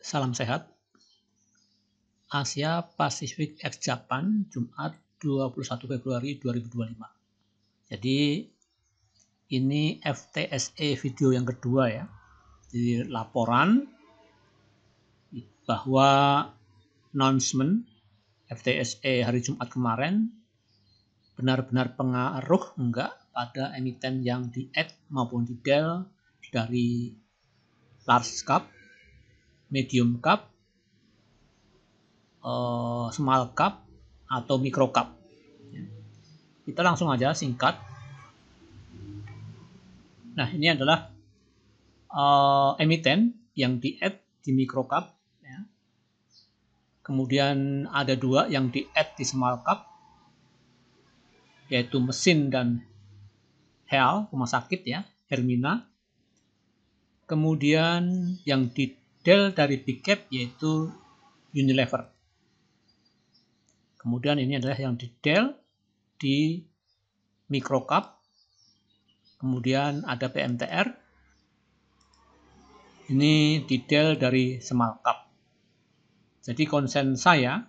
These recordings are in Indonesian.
Salam sehat. Asia Pacific X Japan, Jumat 21 Februari 2025. Jadi ini FTSE video yang kedua ya. Jadi laporan bahwa announcement FTSE hari Jumat kemarin benar-benar pengaruh enggak pada emiten yang di add maupun di del dari large cap, medium cap, small cap atau micro cap. Kita langsung aja singkat. Nah, ini adalah emiten yang di add di micro cap ya. Kemudian ada dua yang di add di small cap, yaitu mesin dan health, rumah sakit ya, Hermina. Kemudian yang di del dari big cap yaitu Unilever. Kemudian ini adalah yang di del di micro cap. Kemudian ada PMTR. Ini di del dari small cap. Jadi konsen saya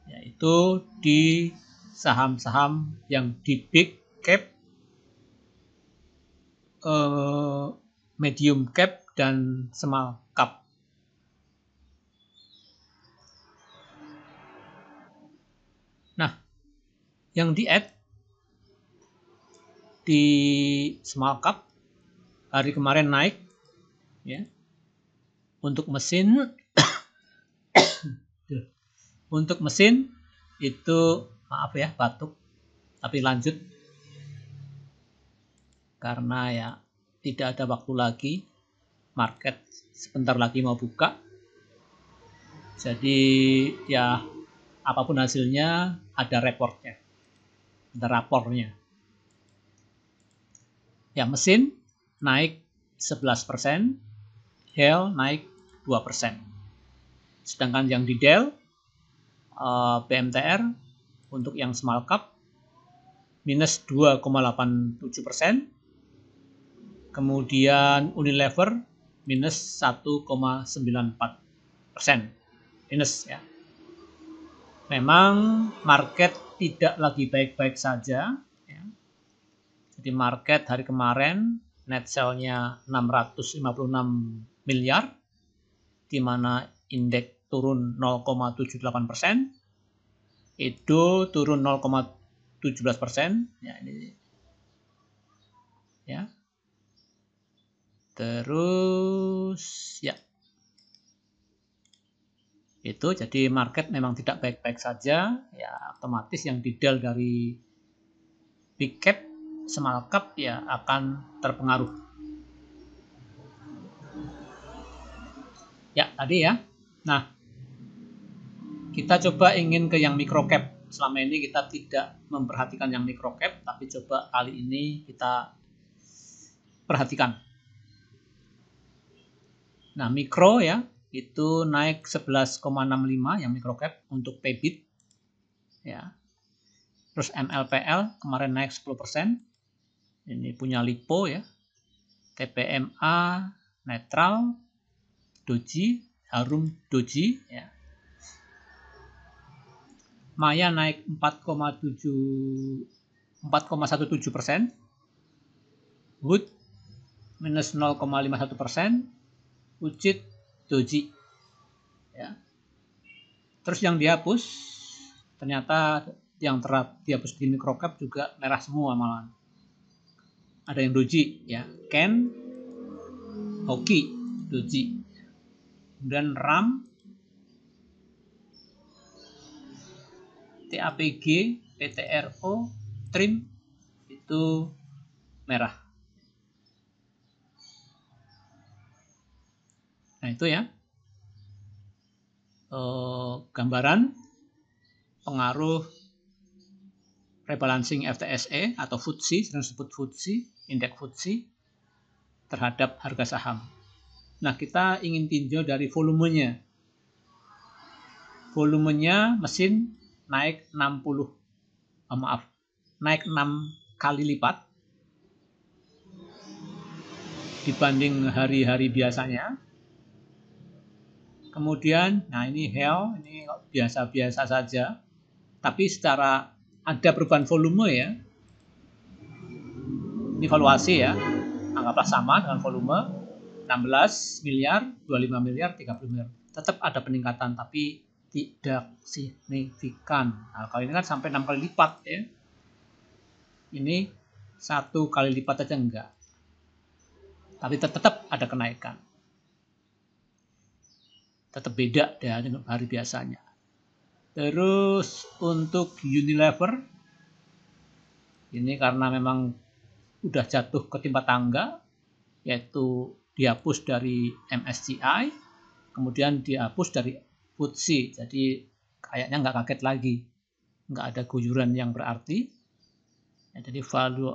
yaitu di saham-saham yang di big cap, medium cap, dan small cap. Nah, yang di add di small cap hari kemarin naik ya. Untuk mesin untuk mesin itu maaf ya batuk, tapi lanjut karena ya tidak ada waktu lagi, market sebentar lagi mau buka. Jadi ya apapun hasilnya ada reportnya, ada rapornya. Ya, mesin naik 11%, HEL naik 2%. Sedangkan yang di del PMTR untuk yang small cap minus 2,87%. Kemudian Unilever minus 1,94%. Minus ya. Memang market tidak lagi baik-baik saja ya. Jadi market hari kemarin net sell-nya 656 miliar, di mana indeks turun 0,78%, itu turun 0,17%, ya ini ya. Terus ya itu jadi market memang tidak baik-baik saja ya, otomatis yang di del dari big cap, small cap ya akan terpengaruh. Ya tadi ya. Nah, kita coba ingin ke yang micro cap. Selama ini kita tidak memperhatikan yang micro cap, tapi coba kali ini kita perhatikan. Nah, mikro ya, itu naik 11,65 yang micro cap untuk PBIT. Ya. Terus MLPL kemarin naik 10%. Ini punya Lipo ya. TPMA netral, Doji, Harum Doji ya. Maya naik 4,17%. Wood minus 0,51%. Ujit Doji ya. Terus yang dihapus ternyata yang dihapus di microcap juga merah semua malahan. Ada yang Doji ya, Ken, Hoki, Doji. Kemudian RAM, TAPG, PTRO, Trim itu merah. Nah itu ya gambaran pengaruh rebalancing FTSE atau FTSE, sering disebut FTSE, indeks FTSE terhadap harga saham. Nah kita ingin tinjau dari volumenya. Volumenya mesin naik naik 6 kali lipat dibanding hari-hari biasanya. Kemudian, nah ini HEL, ini biasa-biasa saja. Tapi secara ada perubahan volume ya. Ini valuasi ya. Anggaplah sama dengan volume 16 miliar, 25 miliar, 30 miliar. Tetap ada peningkatan tapi tidak signifikan. Nah, kali ini kan sampai 6 kali lipat ya. Ini 1 kali lipat aja enggak. Tapi tetap ada kenaikan. Tetap beda ya dengan hari biasanya. Terus untuk Unilever, ini karena memang udah jatuh ke timpa tangga, yaitu dihapus dari MSCI, kemudian dihapus dari FTSE, jadi kayaknya nggak kaget lagi, nggak ada guyuran yang berarti, ya, jadi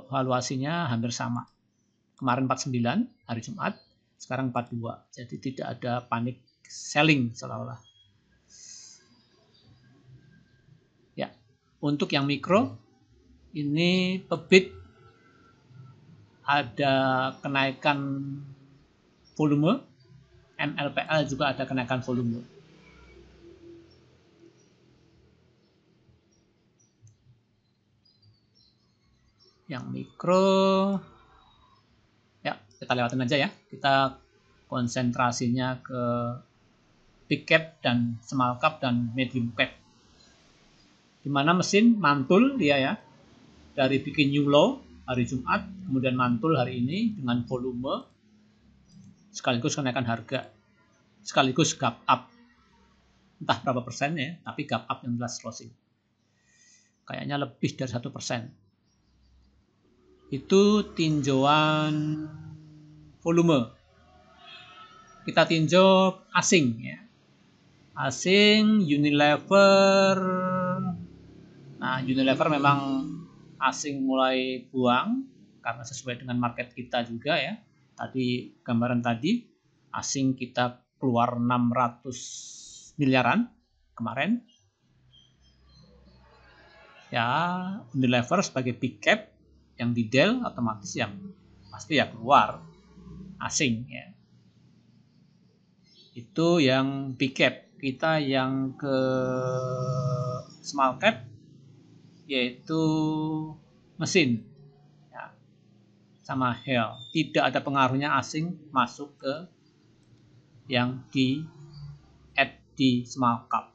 valuasinya hampir sama. Kemarin 49 hari Jumat, sekarang 42, jadi tidak ada panic selling seolah-olah. Ya, untuk yang mikro, ini PEBIT ada kenaikan volume, MLPL juga ada kenaikan volume. Yang mikro, ya kita lewatin aja ya. Kita konsentrasinya ke big cap dan small cap dan medium cap. Dimana mesin mantul dia ya, dari bikin new low hari Jumat, kemudian mantul hari ini dengan volume, sekaligus kenaikan harga, sekaligus gap up. Entah berapa persen ya, tapi gap up yang jelas closing. Kayaknya lebih dari 1%. Itu tinjauan volume. Kita tinjau asing ya. Asing, Unilever. Nah, Unilever memang asing mulai buang karena sesuai dengan market kita juga ya. Tadi gambaran tadi asing kita keluar 600 miliaran kemarin. Ya, Unilever sebagai big cap yang di Dell otomatis yang pasti ya keluar asing ya. Itu yang big cap. Kita yang ke small cap yaitu mesin ya, sama HEL. Tidak ada pengaruhnya asing masuk ke yang add di small cap.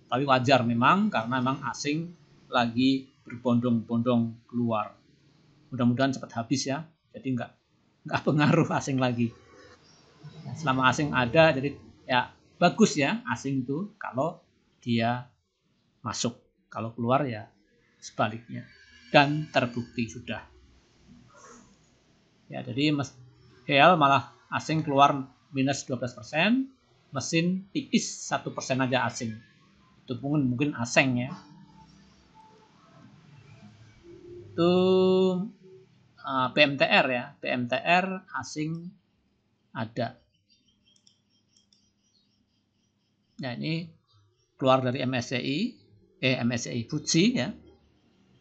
Tapi wajar memang karena memang asing lagi berbondong-bondong keluar. Mudah-mudahan cepat habis ya. Jadi nggak pengaruh asing lagi. Selama asing ada, jadi ya bagus ya asing itu kalau dia masuk. Kalau keluar ya sebaliknya. Dan terbukti sudah. Ya, jadi HEL malah asing keluar minus 12%, mesin tipis 1% aja asing. Itu mungkin asing ya. Itu BMTR ya. BMTR asing ada. Nah, ini keluar dari MSCI FTSE ya.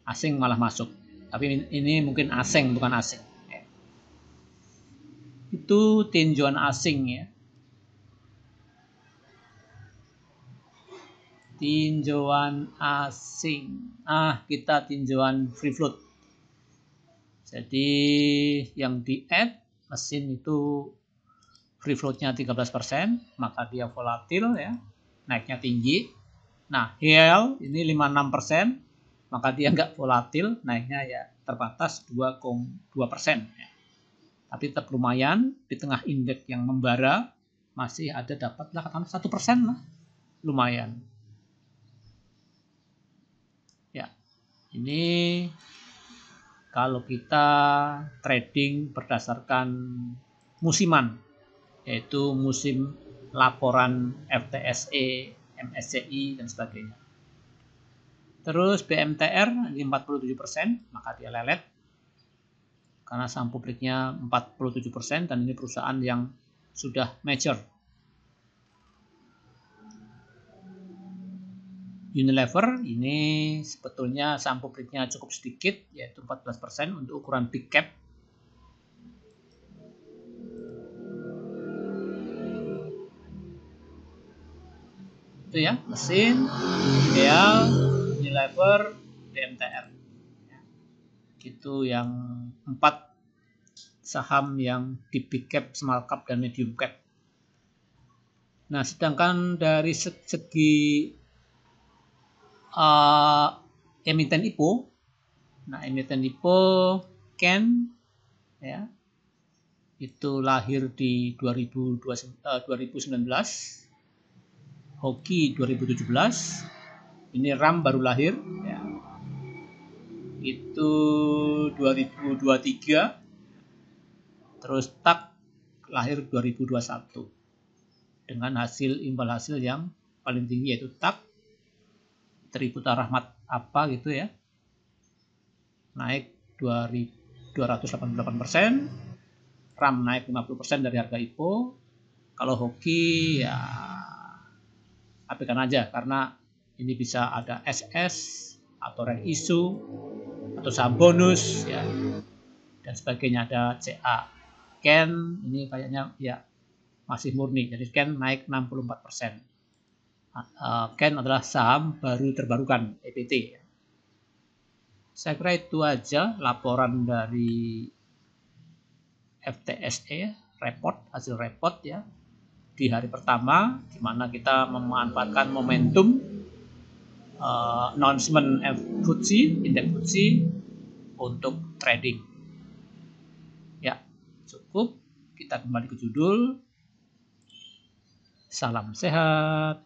Asing malah masuk. Tapi ini mungkin asing bukan asing. Ya. Itu tinjauan asing ya. Tinjauan asing. Kita tinjauan free float. Jadi yang di add mesin itu free float-nya 13%, maka dia volatil ya, naiknya tinggi. Nah, HEL ini 56%, maka dia nggak volatil, naiknya ya terbatas 2,2%. Ya. Tapi tetap lumayan, di tengah indeks yang membara, masih ada dapatlah katakan 1% lah, lumayan. Ya, ini kalau kita trading berdasarkan musiman, yaitu musim laporan FTSE, MSCI, dan sebagainya. Terus BMTR di 47%, maka dia lelet. Karena saham publiknya 47% dan ini perusahaan yang sudah mature. Unilever ini sebetulnya saham publiknya cukup sedikit, yaitu 14% untuk ukuran big cap. itu ya, mesin, ideal, Unilever, DMTR. Ya, gitu yang 4 saham yang di big cap, small cap, dan medium cap. Nah, sedangkan dari segi emiten IPO, nah emiten IPO Ken ya, itu lahir di 2019, Hoki 2017, ini RAM baru lahir ya, itu 2023, terus TAK lahir 2021 dengan imbal hasil yang paling tinggi, yaitu TAK Triputa Rahmat apa gitu ya, naik 288%, RAM naik 50% dari harga IPO. Kalau Hoki ya abaikan aja, karena ini bisa ada SS atau rank isu atau saham bonus ya, dan sebagainya. Ada CA. Ken ini kayaknya ya masih murni, jadi Ken naik 64%. Ken adalah saham baru terbarukan EPT. Saya kira itu aja laporan dari FTSE hasil report ya di hari pertama, di mana kita memanfaatkan momentum announcement FTSE, indeks FTSE untuk trading. Ya, cukup. Kita kembali ke judul. Salam sehat.